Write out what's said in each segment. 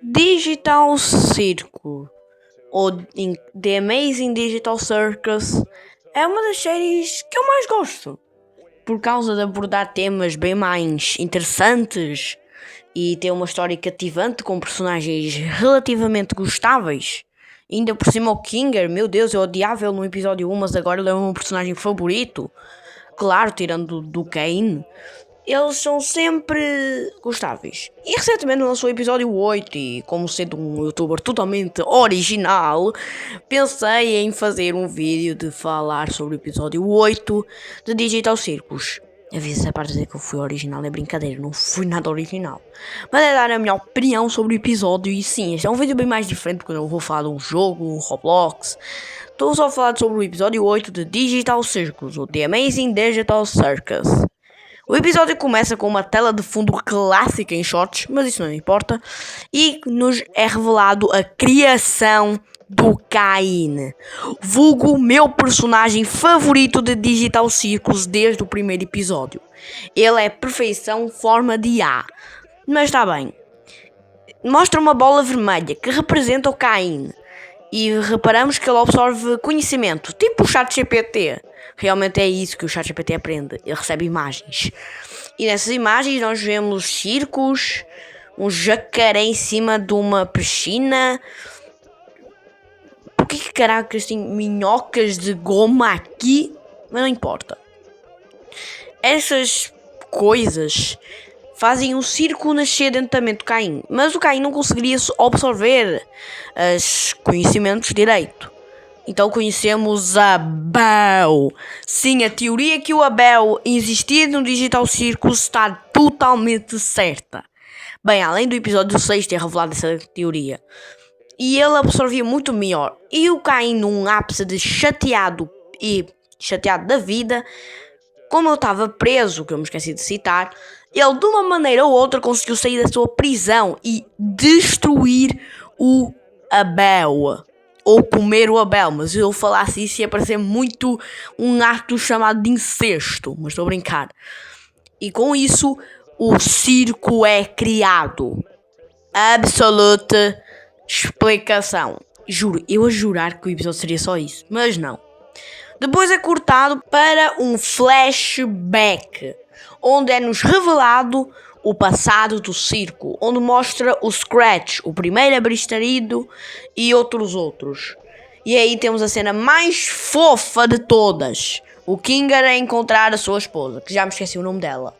Digital Circus, ou The Amazing Digital Circus, é uma das séries que eu mais gosto, por causa de abordar temas bem mais interessantes e ter uma história cativante com personagens relativamente gostáveis. Ainda por cima o Kinger, meu Deus, eu odiava ele no episódio 1, mas agora ele é o meu personagem favorito. Claro, tirando do Kane. Eles são sempre gostáveis. E recentemente lançou o episódio 8 e, como sendo um youtuber totalmente original, pensei em fazer um vídeo de falar sobre o episódio 8 de Digital Circus. Avisa-se a parte de dizer que eu fui original, é brincadeira, não fui nada original. Mas é dar a minha opinião sobre o episódio e sim, este é um vídeo bem mais diferente porque eu vou falar de um jogo, Roblox. Estou só a falar sobre o episódio 8 de Digital Circus, ou The Amazing Digital Circus. O episódio começa com uma tela de fundo clássica em shots, mas isso não importa, e nos é revelado a criação do Caine, vulgo meu personagem favorito de Digital Circus desde o primeiro episódio. Ele é perfeição forma de A, mas está bem. Mostra uma bola vermelha que representa o Caine. E reparamos que ele absorve conhecimento, tipo o ChatGPT. Realmente é isso que o ChatGPT aprende, ele recebe imagens. E nessas imagens nós vemos circos, um jacaré em cima de uma piscina. Por que caracas tem minhocas de goma aqui? Mas não importa. Essas coisas fazem o circo nascer dentro da mente do Caim, mas o Caim não conseguiria absorver os conhecimentos direito. Então conhecemos Abel. Sim, a teoria que o Abel existia no Digital Circus está totalmente certa. Bem, além do episódio 6 ter revelado essa teoria. E ele absorvia muito melhor. E o Caim, num ápice de chateado da vida, como ele estava preso, que eu me esqueci de citar, ele de uma maneira ou outra conseguiu sair da sua prisão e destruir o Abel. Ou comer o Abel, mas se eu falasse isso ia parecer muito um ato chamado de incesto, mas estou a brincar. E com isso o circo é criado. Absoluta explicação. Juro, eu a jurar que o episódio seria só isso, mas não. Depois é cortado para um flashback, onde é-nos revelado o passado do circo, onde mostra o Scratch, o primeiro abestarido e outros. E aí temos a cena mais fofa de todas. O Kinger a encontrar a sua esposa, que já me esqueci o nome dela.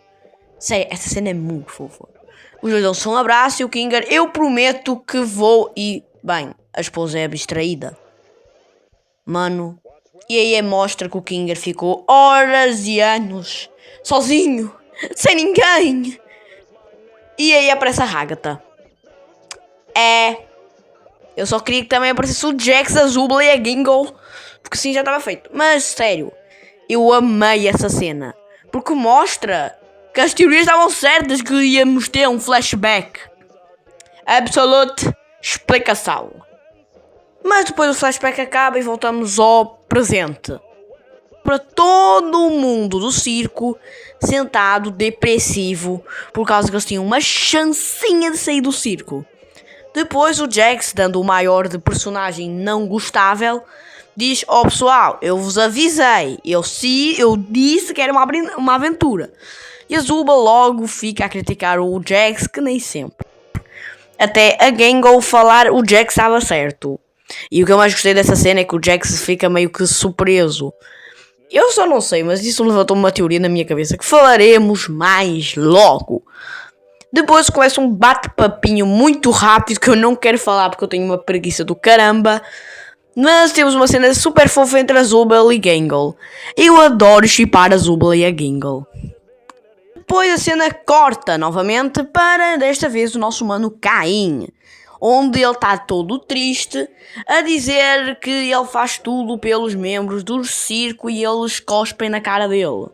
Sei, essa cena é muito fofa. Os dois dão-se um abraço e o Kinger, eu prometo que vou e... Bem, a esposa é abstraída. Mano... E aí mostra que o Kinger ficou horas e anos sozinho, sem ninguém. E aí aparece a Agatha. Eu só queria que também aparecesse o Jax, a Zubla e a Gingle, porque assim já estava feito. Mas sério, eu amei essa cena, porque mostra que as teorias estavam certas, que íamos ter um flashback. Absolute explicação. Mas depois o flashback acaba e voltamos ao presente. Para todo o mundo do circo sentado, depressivo, por causa que eles tinham uma chancinha de sair do circo. Depois o Jax, dando o maior de personagem não gostável, diz: pessoal, eu vos avisei, eu disse que era uma aventura. E a Zuba logo fica a criticar o Jax, que nem sempre. Até a Gangle falar o Jax estava certo. E o que eu mais gostei dessa cena é que o Jax fica meio que surpreso. Eu só não sei, mas isso levantou uma teoria na minha cabeça que falaremos mais logo. Depois começa um bate-papinho muito rápido que eu não quero falar porque eu tenho uma preguiça do caramba. Mas temos uma cena super fofa entre a Zubel e Gangle. Eu adoro shippar a Zubel e a Gangle. Depois a cena corta novamente para, desta vez, o nosso mano Caim, onde ele está todo triste a dizer que ele faz tudo pelos membros do circo e eles cospem na cara dele.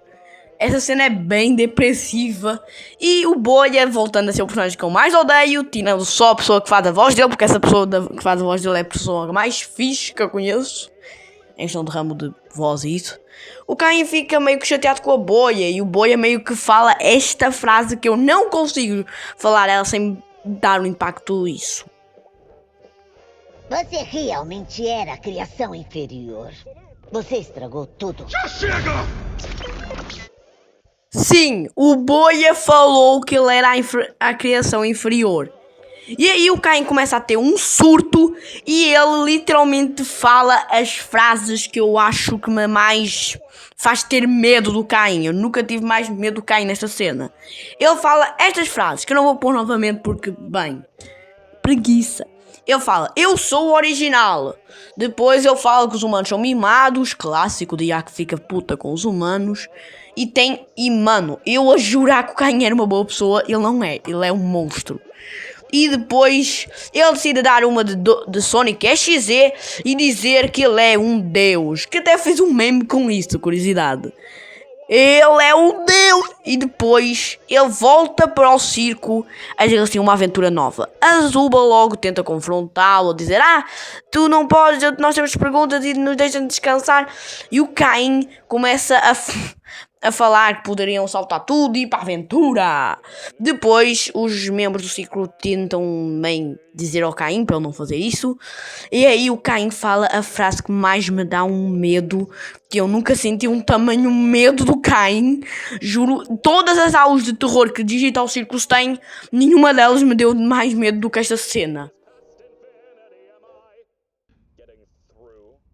Essa cena é bem depressiva e o Bolha, voltando a ser o personagem que eu mais odeio, tirando só a pessoa que faz a voz dele, porque essa pessoa que faz a voz dele é a pessoa mais fixe que eu conheço. em questão de ramo de voz e isso. O Caim fica meio que chateado com a Boia e o Boia meio que fala esta frase que eu não consigo falar ela sem dar um impacto isso. Você realmente era a criação inferior. Você estragou tudo. Já chega! Sim, o Boia falou que ele era a criação inferior. E aí o Caim começa a ter um surto e ele literalmente fala as frases que eu acho que me mais faz ter medo do Caim. Eu nunca tive mais medo do Caim nesta cena. Ele fala estas frases, que eu não vou pôr novamente porque, bem, preguiça. Ele fala, eu sou o original. Depois ele fala que os humanos são mimados, clássico de que fica puta com os humanos. E mano, eu a jurar que o Caim era uma boa pessoa, ele não é, ele é um monstro. E depois ele decide dar uma de Sonic XZ e dizer que ele é um deus. Que até fez um meme com isso, curiosidade. Ele é um deus! E depois ele volta para o circo a dizer assim uma aventura nova. A Zuba logo tenta confrontá-lo, a dizer tu não podes, nós temos perguntas e nos deixam descansar. E o Caim começa a falar que poderiam saltar tudo e ir para a aventura. Depois os membros do ciclo tentam bem dizer ao Caim para ele não fazer isso. E aí o Caim fala a frase que mais me dá um medo, que eu nunca senti um tamanho medo do Caim. Juro, todas as aulas de terror que Digital Circus tem, nenhuma delas me deu mais medo do que esta cena.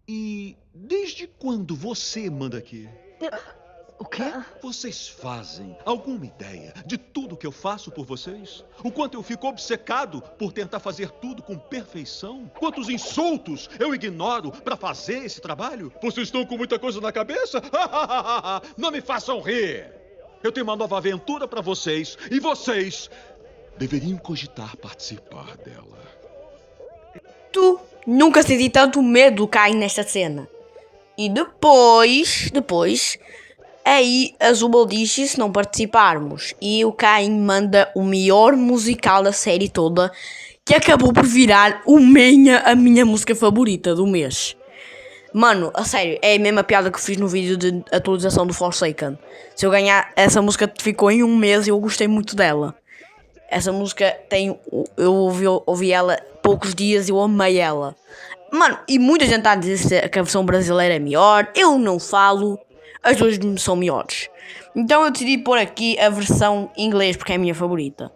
E desde quando você manda aqui? O quê? Vocês fazem alguma ideia de tudo que eu faço por vocês? O quanto eu fico obcecado por tentar fazer tudo com perfeição? Quantos insultos eu ignoro para fazer esse trabalho? Vocês estão com muita coisa na cabeça? Não me façam rir! Eu tenho uma nova aventura para vocês e vocês deveriam cogitar participar dela. Tu nunca senti tanto medo do Caim nesta cena. E depois aí a Zubal diz se não participarmos. E o Caim manda o melhor musical da série toda, que acabou por virar a minha música favorita do mês. Mano, a sério, é a mesma piada que fiz no vídeo de atualização do Forsaken. Se eu ganhar, essa música ficou em um mês e eu gostei muito dela. Essa música eu ouvi ela poucos dias e eu amei ela. Mano, e muita gente está a dizer que a versão brasileira é melhor. Eu não falo. As duas são melhores. Então eu decidi pôr aqui a versão em inglês porque é a minha favorita.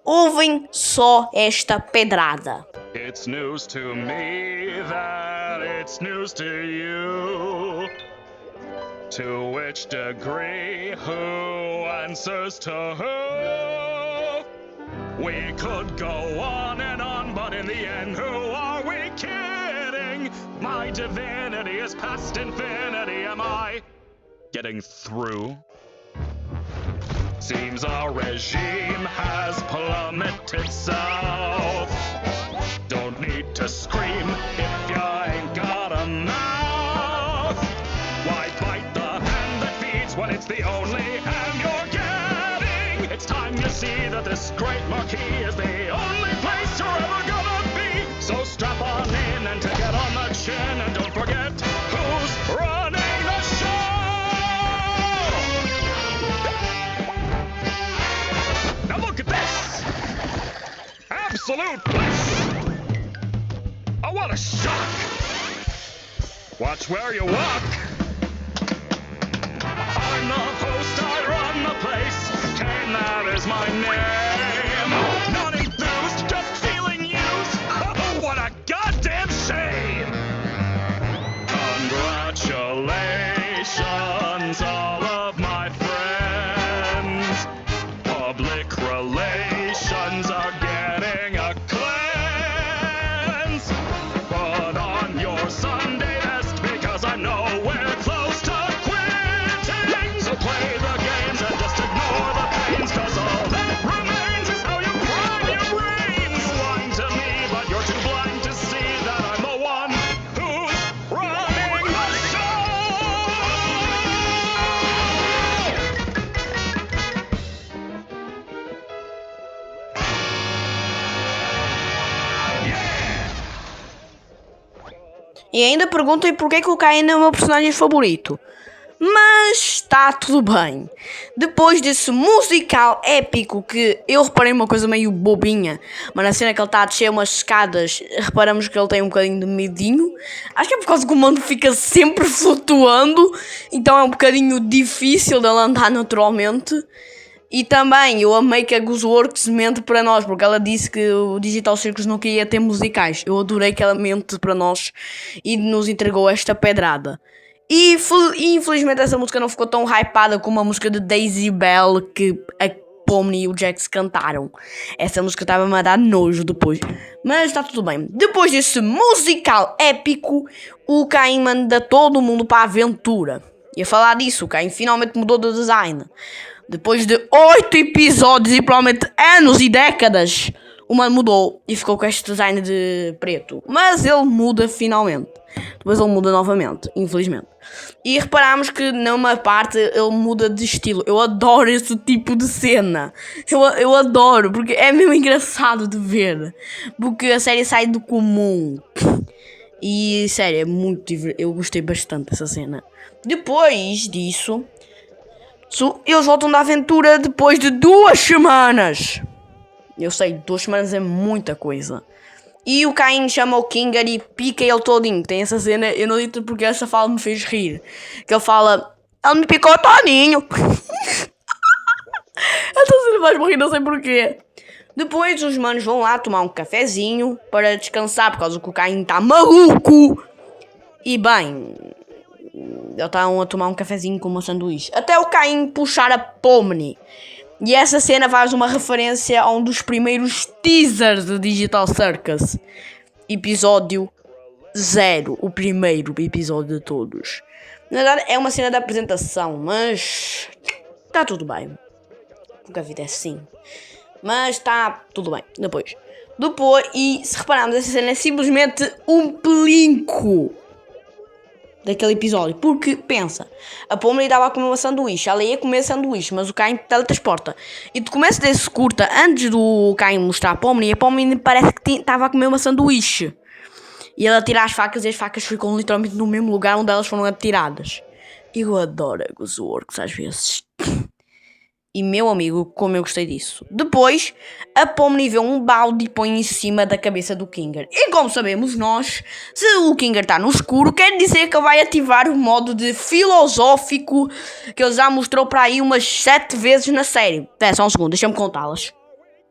Ouvem só esta pedrada. It's news to me that it's news to you. To which degree, who answers to who? We could go on, but in the end, who are we kidding? My divinity is past infinity, am I getting through? Seems our regime has plummeted south. Don't need to scream if you ain't got a mouth. Why bite the hand that feeds when it's the only hand you're getting? It's time you see that this great marquee is the only place you're ever gonna be. So strap on in and to get on the chin, and don't forget who's running the show. Now look at this! Absolute bliss! Oh, what a shock! Watch where you walk! I'm the host, I run the place. Kane, that is my name. Not enthused, just feeling used. Oh, what a goddamn shame! Congratulations, all of my friends. Public relations are getting a cleanse. Put on your Sunday best because I know we're close to quitting. So play the games and just ignore the pains, cause all that remains E ainda perguntem porque é que o Caim é o meu personagem favorito. Mas está tudo bem. Depois desse musical épico, que eu reparei uma coisa meio bobinha, mas na cena que ele está a descer umas escadas, reparamos que ele tem um bocadinho de medinho. Acho que é por causa que o mundo fica sempre flutuando, então é um bocadinho difícil dele andar naturalmente. E também eu amei que a Gooseworks mente para nós, porque ela disse que o Digital Circus não queria ter musicais. Eu adorei que ela mente para nós e nos entregou esta pedrada. E infelizmente essa música não ficou tão hypada como a música de Daisy Bell que a Pomni e o Jax cantaram. Essa música estava-me a dar nojo depois. Mas está tudo bem. Depois desse musical épico, o Caim manda todo mundo para a aventura. E a falar disso, o Caim finalmente mudou de design. Depois de 8 episódios e provavelmente anos e décadas, o mano mudou e ficou com este design de preto. Mas ele muda finalmente. Depois ele muda novamente, infelizmente. E reparámos que numa parte ele muda de estilo. Eu adoro esse tipo de cena. Eu adoro, porque é mesmo engraçado de ver. Porque a série sai do comum. E sério, é muito divertido. Eu gostei bastante dessa cena. Depois disso, eles voltam da aventura depois de 2 semanas. Eu sei, 2 semanas é muita coisa. E o Caim chama o Kinger e pica ele todinho. Tem essa cena, eu não digo porque essa fala me fez rir. Que ele fala, ele me picou todinho. Essa cena faz morrer, não sei porquê. Depois os manos vão lá tomar um cafezinho para descansar, por causa que o Caim está maluco. E bem, eles estavam a tomar um cafezinho com uma sanduíche. Até o Caim puxar a Pomni. E essa cena faz uma referência a um dos primeiros teasers de Digital Circus. Episódio 0. O primeiro episódio de todos. Na verdade é uma cena de apresentação, mas está tudo bem. Porque a vida é assim. Mas está tudo bem. Depois, e se repararmos, essa cena é simplesmente um pelinco daquele episódio, porque pensa, a Pomni estava a comer uma sanduíche, ela ia comer sanduíche, mas o Caim teletransporta, e tu começas desse curta antes do Caim mostrar a Pomni parece que estava a comer uma sanduíche, e ela tira as facas e as facas ficam literalmente no mesmo lugar onde elas foram atiradas. Eu adoro a Gooseworks às vezes. E meu amigo, como eu gostei disso. Depois, a Pomni vê um balde e põe em cima da cabeça do Kinger. E como sabemos nós, se o Kinger está no escuro, quer dizer que ele vai ativar o modo de filosófico que ele já mostrou para aí umas 7 vezes na série. Espera só um segundo, deixa-me contá-las.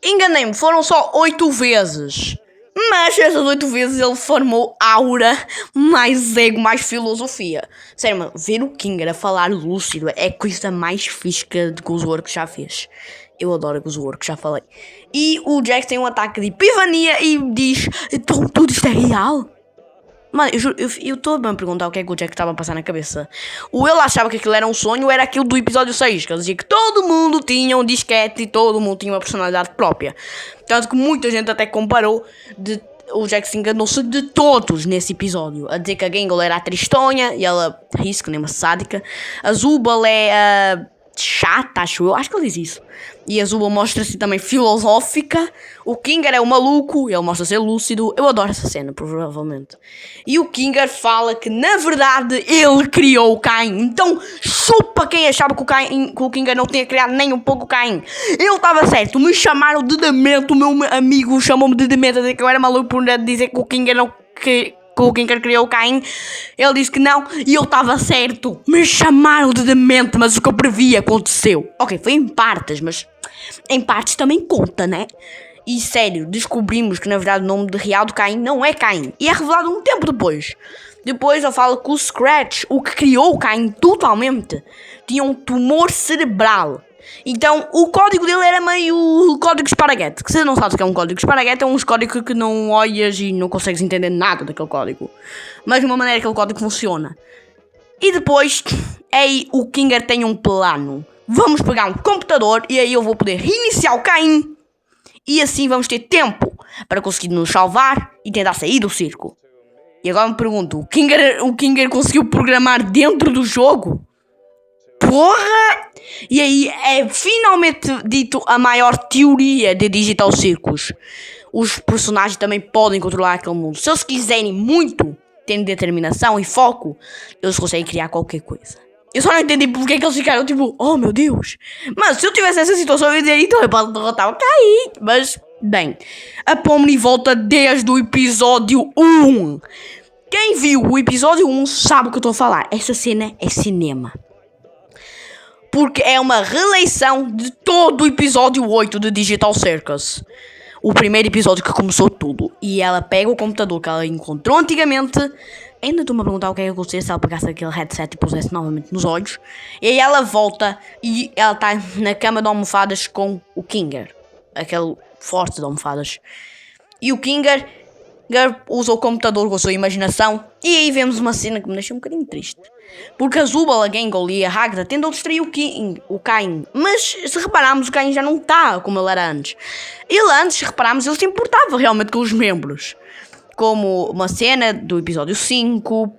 Enganei-me, foram só 8 vezes. Mas essas 8 vezes ele formou aura, mais ego, mais filosofia. Sério, mano, ver o Kinger a falar lúcido é a coisa mais fixe que a Gooseworks já fez. Eu adoro a Gooseworks, já falei. E o Jax tem um ataque de epifania e diz, então tudo isto é real? Mano, eu estou a me perguntar o que é que o Jack estava a passar na cabeça. Ou ele achava que aquilo era um sonho, ou era aquilo do episódio 6, que ele dizia que todo mundo tinha um disquete e todo mundo tinha uma personalidade própria. Tanto que muita gente até comparou o Jack se enganou-se de todos nesse episódio. A dizer que a Gangle era a tristonha e ela ri-se que nem uma sádica. A Zubal é a chata, acho que ele diz isso. E a Zubal mostra-se também filosófica. O Kinger é o maluco, ele mostra ser lúcido. Eu adoro essa cena, provavelmente. E o Kinger fala que na verdade ele criou o Caim. Então chupa quem achava que o Kinger não tinha criado nem um pouco o Caim. Ele estava certo, me chamaram de demente. O meu amigo chamou-me de demente a dizer que eu era maluco por dizer que o Kinger não... que o Kinger criou o Caim. Ele disse que não e eu estava certo. Me chamaram de demente, mas o que eu previ aconteceu. Ok, foi em partes, mas em partes também conta, né? E sério, descobrimos que na verdade o nome real do Caim não é Caim. E é revelado um tempo depois. Depois eu falo que o Scratch, o que criou o Caim totalmente, tinha um tumor cerebral. Então o código dele era meio código esparguete. Que você não sabe o que é um código esparguete, é um código que não olhas e não consegues entender nada daquele código. Mas de uma maneira que aquele código funciona. E depois, aí o Kinger tem um plano. Vamos pegar um computador e aí eu vou poder reiniciar o Caim. E assim vamos ter tempo para conseguir nos salvar e tentar sair do circo. E agora me pergunto, o Kinger conseguiu programar dentro do jogo? Porra! E aí é finalmente dito a maior teoria de Digital Circus. Os personagens também podem controlar aquele mundo. Se eles quiserem muito, tendo determinação e foco, eles conseguem criar qualquer coisa. Eu só não entendi porque é que eles ficaram tipo, oh meu Deus. Mas se eu tivesse essa situação, eu ia dizer, então eu posso derrotar o Caim. Mas, bem, a Pomni volta desde o episódio 1. Quem viu o episódio 1 sabe o que eu estou a falar. Essa cena é cinema. Porque é uma releição de todo o episódio 8 de Digital Circus. O primeiro episódio que começou tudo. E ela pega o computador que ela encontrou antigamente. Ainda estou-me a perguntar o que é que aconteceu se ela pegasse aquele headset e pusesse novamente nos olhos. E aí ela volta e ela está na cama de almofadas com o Kinger. Aquele forte de almofadas. E o Kinger usa o computador com a sua imaginação. E aí vemos uma cena que me deixa um bocadinho triste. Porque a Zubal, a Gangle e a Hagda tentam distrair o Caim. Mas se repararmos, o Caim já não está como ele era antes. Ele antes, se repararmos, ele se importava realmente com os membros. Como uma cena do episódio 5.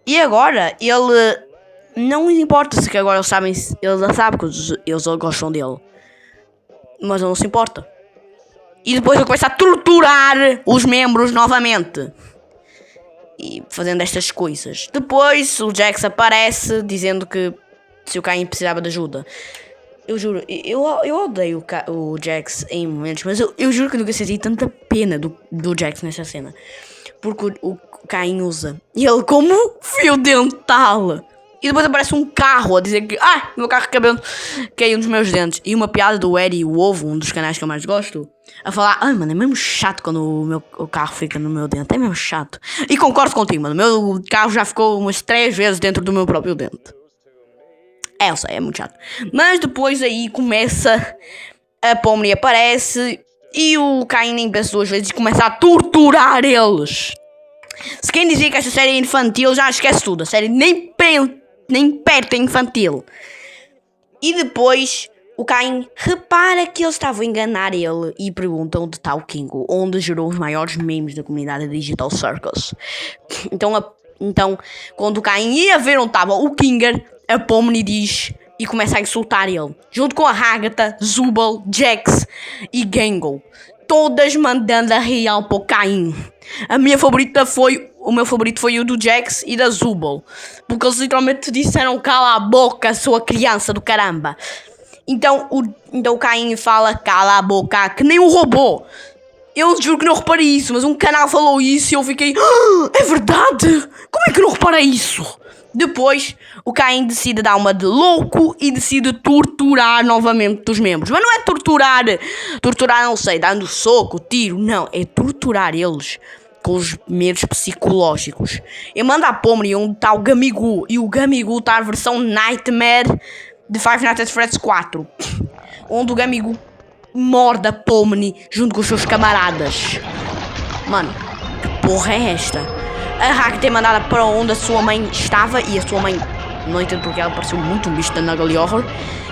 E agora, ele não importa-se que agora ele já sabe que eles gostam dele. Mas ele não se importa. E depois ele começa a torturar os membros novamente. E fazendo estas coisas. Depois o Jax aparece dizendo que se o Caim precisava de ajuda. Eu juro, eu odeio o Jax em momentos, mas eu juro que nunca senti tanta pena do Jax nessa cena. Porque o Caim usa ele como fio dental. E depois aparece um carro a dizer que meu carro caiu nos meus dentes. E uma piada do Eddie o Ovo, um dos canais que eu mais gosto, a falar, mano, é mesmo chato quando o carro fica no meu dente. É mesmo chato. E concordo contigo, mano. O meu carro já ficou umas 3 vezes dentro do meu próprio dente. Eu sei, é muito chato. Mas depois aí começa, a Pomni aparece e o Caim nem pensa 2 vezes e começa a torturar eles. Se quem dizia que esta série é infantil, já esquece tudo. A série nem perto é infantil. E depois o Caim repara que eles estavam a enganar ele e pergunta onde está o Kingo, onde gerou os maiores memes da comunidade Digital Circus. Então, quando o Caim ia ver onde estava o Kinger, a Pomni diz e começa a insultar ele, junto com a Agatha, Zubal, Jax e Gangle, todas mandando a real para o Caim. O meu favorito foi o do Jax e da Zubal, porque eles literalmente disseram cala a boca, sua criança do caramba. Então o Caim fala cala a boca, que nem um robô. Eu juro que não reparei isso, mas um canal falou isso e eu fiquei, é verdade? Como é que não reparei isso? Depois, o Caim decide dar uma de louco e decide torturar novamente os membros. Mas não é torturar, não sei, dando soco, tiro, não. É torturar eles com os medos psicológicos. Ele manda a Pomni onde está o Gamigu. E o Gamigu está a versão Nightmare de Five Nights at Freddy's 4. Onde o Gamigu morde a Pomni junto com os seus camaradas. Mano, que porra é esta? A Hack tem mandada para onde a sua mãe estava e a sua mãe, não entendo porque ela pareceu muito um bicho da Nugly Horror.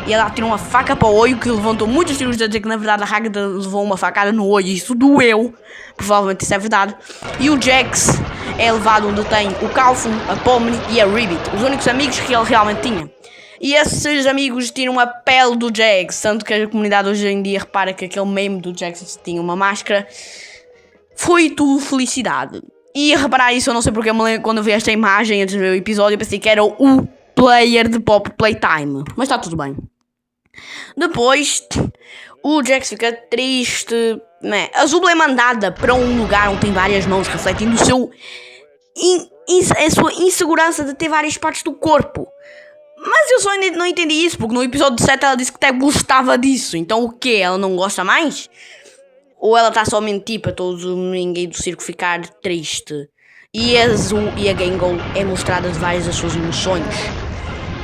E ela tirou uma faca para o olho que levantou muitos tiros a dizer que na verdade a Hack levou uma facada no olho e isso doeu. Provavelmente isso é verdade. E o Jax é levado onde tem o Calfun, a Pomni e a Ribbit, os únicos amigos que ele realmente tinha. E esses amigos tiram a pele do Jax, tanto que a comunidade hoje em dia repara que aquele meme do Jax tinha uma máscara. Foi tudo felicidade. E a reparar isso, eu não sei porque quando eu vi esta imagem antes de ver o episódio, eu pensei que era o player de Pop Playtime. Mas está tudo bem. Depois, o Jax fica triste. Né? A Zubal é mandada para um lugar onde tem várias mãos, refletindo a sua insegurança de ter várias partes do corpo. Mas eu só não entendi isso, porque no episódio 7 ela disse que até gostava disso. Então o quê? Ela não gosta mais? Ou ela está só a mentir para ninguém do circo ficar triste? E a Gangle é mostrada de várias das suas emoções.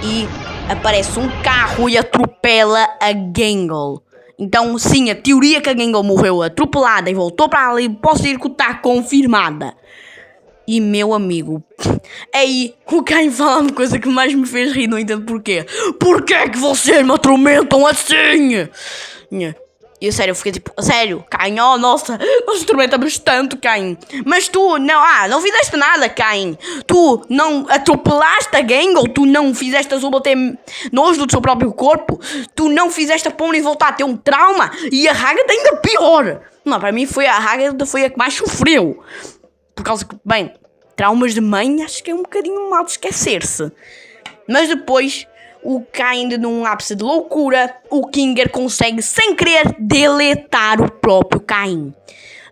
E aparece um carro e atropela a Gangle. Então sim, a teoria que a Gangle morreu atropelada e voltou para ali para o circo está confirmada. E meu amigo, aí o Caim fala uma coisa que mais me fez rir, não entendo porquê. Porquê é que vocês me atormentam assim? E eu sério, eu fiquei tipo, sério, Caim, oh nossa, nós atormentamos tanto, Caim. Mas tu, não fizeste nada, Caim. Tu não atropelaste a Gangle, tu não fizeste a Zubal ter nojo do seu próprio corpo. Tu não fizeste a Pomni voltar a ter um trauma. E a Agatha ainda pior. Não, para mim a Agatha foi a que mais sofreu. Por causa que, bem, traumas de mãe, acho que é um bocadinho mal de esquecer-se. Mas depois, o Caim, num ápice de loucura, o Kinger consegue, sem querer, deletar o próprio Caim.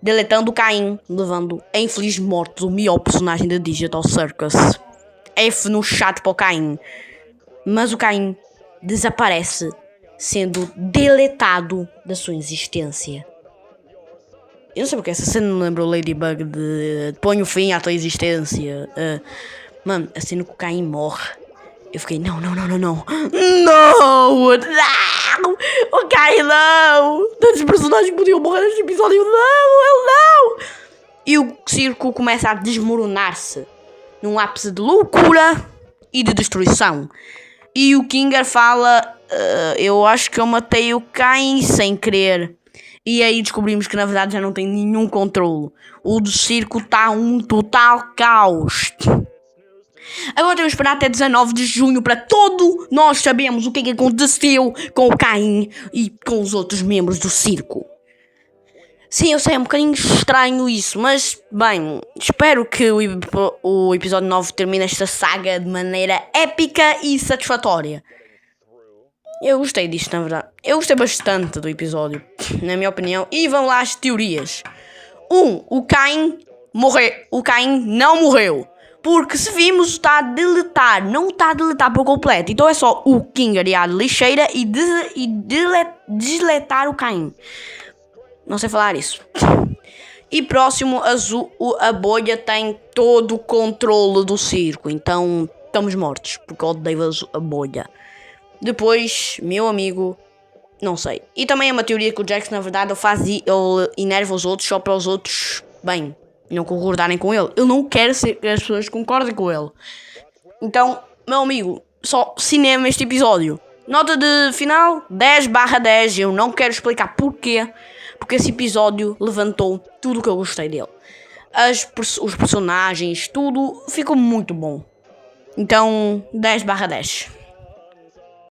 Deletando o Caim, levando a infeliz morte do melhor personagem da Digital Circus. F no chat para o Caim. Mas o Caim desaparece, sendo deletado da sua existência. Eu não sei porque essa cena me lembrou Ladybug de põe o fim à tua existência. Mano, a cena que o Caim morre. Eu fiquei, não. Não! O Caim não! Tantos personagens que podiam morrer neste episódio. Não! E o circo começa a desmoronar-se num ápice de loucura e de destruição. E o Kinger fala, eu acho que eu matei o Caim sem querer. E aí descobrimos que na verdade já não tem nenhum controle. O do circo está um total caos. Agora temos que esperar até 19 de junho para todos nós sabermos o que é que aconteceu com o Caim e com os outros membros do circo. Sim, eu sei, é um bocadinho estranho isso, mas, bem, espero que o episódio 9 termine esta saga de maneira épica e satisfatória. Eu gostei disto, na verdade. Eu gostei bastante do episódio, na minha opinião. E vão lá as teorias. O Caim morreu. O Caim não morreu. Porque se vimos, está a deletar. Não está a deletar por completo. Então é só o Kinger ir à lixeira e desletar o Caim. Não sei falar isso. E próximo, a bolha tem todo o controle do circo. Então estamos mortos. Porque eu odeio a bolha. Depois, meu amigo, não sei. E também é uma teoria que o Jax, na verdade, ele enerva os outros só para os outros, bem, não concordarem com ele. Ele não quer que as pessoas concordem com ele. Então, meu amigo, só cinema este episódio. Nota de final, 10/10. Eu não quero explicar porquê. Porque esse episódio levantou tudo o que eu gostei dele. Os personagens, tudo ficou muito bom. Então, 10/10.